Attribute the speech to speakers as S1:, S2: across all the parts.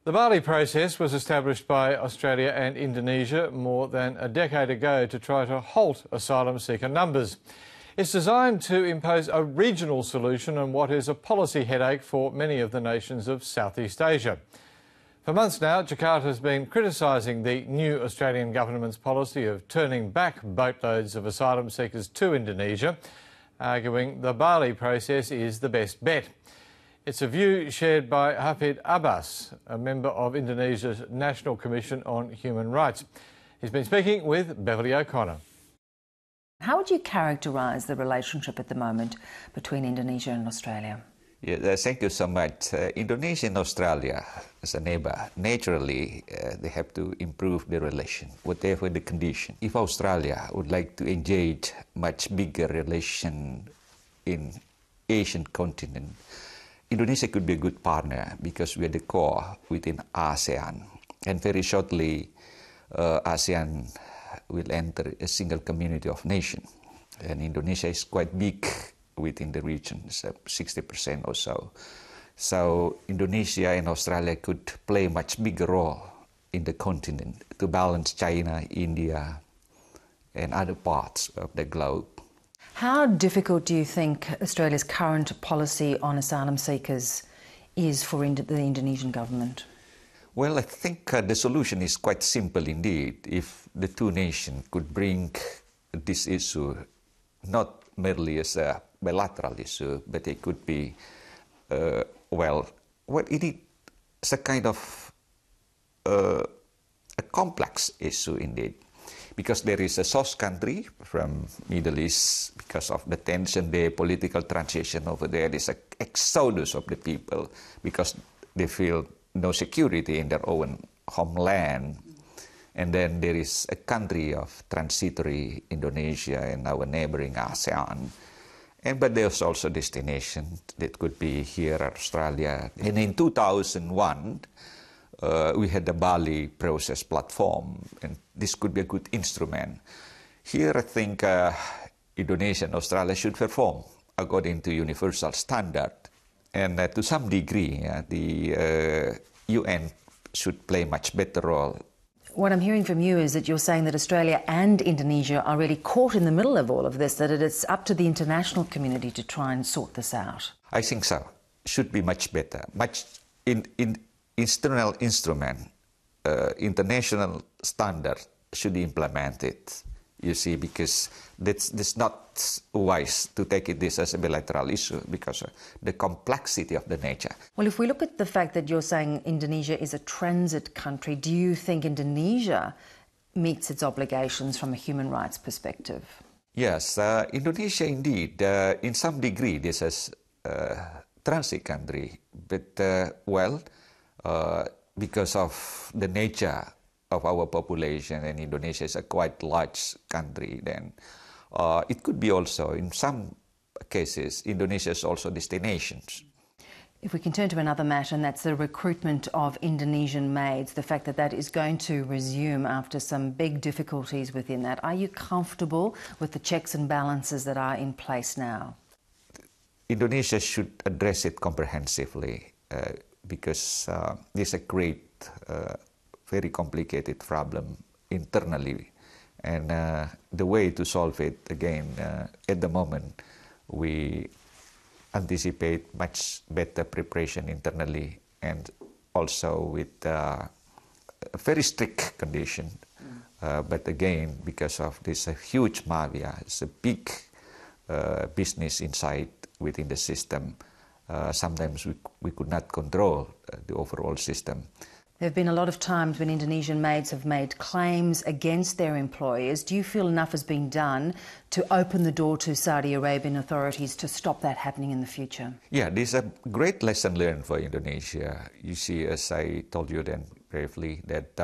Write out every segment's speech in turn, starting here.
S1: The Bali process was established by Australia and Indonesia more than a decade ago to try to halt asylum seeker numbers. It's designed to impose a regional solution on what is a policy headache for many of the nations of Southeast Asia. For months now, Jakarta has been criticising the new Australian government's policy of turning back boatloads of asylum seekers to Indonesia, arguing the Bali process is the best bet. It's a view shared by Hafid Abbas, a member of Indonesia's National Commission on Human Rights. He's been speaking with Beverley O'Connor.
S2: How would you characterise the relationship at the moment between Indonesia and Australia?
S3: Yeah, thank you so much. Indonesia and Australia, as a neighbour, naturally they have to improve the relation, whatever the condition. If Australia would like to engage much bigger relation in Asian continent, Indonesia could be a good partner because we are the core within ASEAN. And very shortly, ASEAN will enter a single community of nations. And Indonesia is quite big within the region, so 60% or so. So Indonesia and Australia could play a much bigger role in the continent to balance China, India, and other parts of the globe.
S2: How difficult do you think Australia's current policy on asylum seekers is for the Indonesian government?
S3: Well, I think the solution is quite simple indeed. If the two nations could bring this issue not merely as a bilateral issue, but it could be, it is a kind of a complex issue indeed. Because there is a source country from Middle East, because of the tension there, political transition over there, there's an exodus of the people because they feel no security in their own homeland. And then there is a country of transitory Indonesia and our neighboring ASEAN. But there's also destination that could be here, Australia. And in 2001, we had the Bali process platform, and this could be a good instrument. Here, I think Indonesia and Australia should perform according to universal standard. And to some degree, the UN should play much better role.
S2: What I'm hearing from you is that you're saying that Australia and Indonesia are really caught in the middle of all of this, that it's up to the international community to try and sort this out.
S3: I think so. Should be much better. Much in external instrument, international standard should be implemented, you see, because that's not wise to take this as a bilateral issue because of the complexity of the nature.
S2: Well, if we look at the fact that you're saying Indonesia is a transit country, do you think Indonesia meets its obligations from a human rights perspective?
S3: Yes, Indonesia indeed, in some degree, this is a transit country, but because of the nature of our population, and Indonesia is a quite large country, then it could be also, in some cases, Indonesia is also destinations.
S2: If we can turn to another matter, and that's the recruitment of Indonesian maids, the fact that that is going to resume after some big difficulties within that. Are you comfortable with the checks and balances that are in place now?
S3: Indonesia should address it comprehensively. Because it's a great, very complicated problem internally. And the way to solve it, again, at the moment, we anticipate much better preparation internally and also with a very strict condition. But again, because of this huge mafia, it's a big business inside within the system. Sometimes we could not control the overall system.
S2: There have been a lot of times when Indonesian maids have made claims against their employers. Do you feel enough has been done to open the door to Saudi Arabian authorities to stop that happening in the future?
S3: Yeah, this is a great lesson learned for Indonesia. You see, as I told you then briefly, that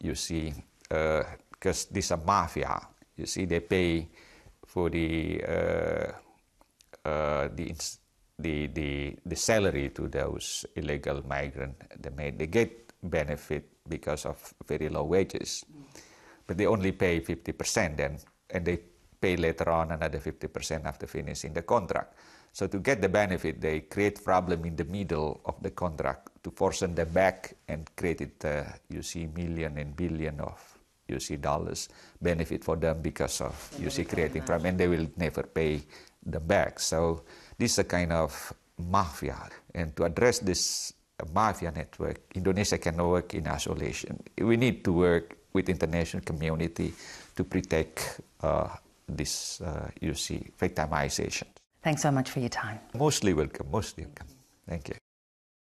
S3: you see, because this is a mafia, you see, they pay for the salary to those illegal migrants. They get benefit because of very low wages, but they only pay 50% then, and they pay later on another 50% after finishing the contract. So to get the benefit, they create problem in the middle of the contract to force them back and created, you see, million and billion of, you see, dollars benefit for them because of, you see, creating problem, and they will never pay them back. So this is a kind of mafia. And to address this mafia network, Indonesia cannot work in isolation. We need to work with international community to protect this, you see, victimization.
S2: Thanks so much for your time.
S3: Mostly welcome, mostly welcome. Thank you.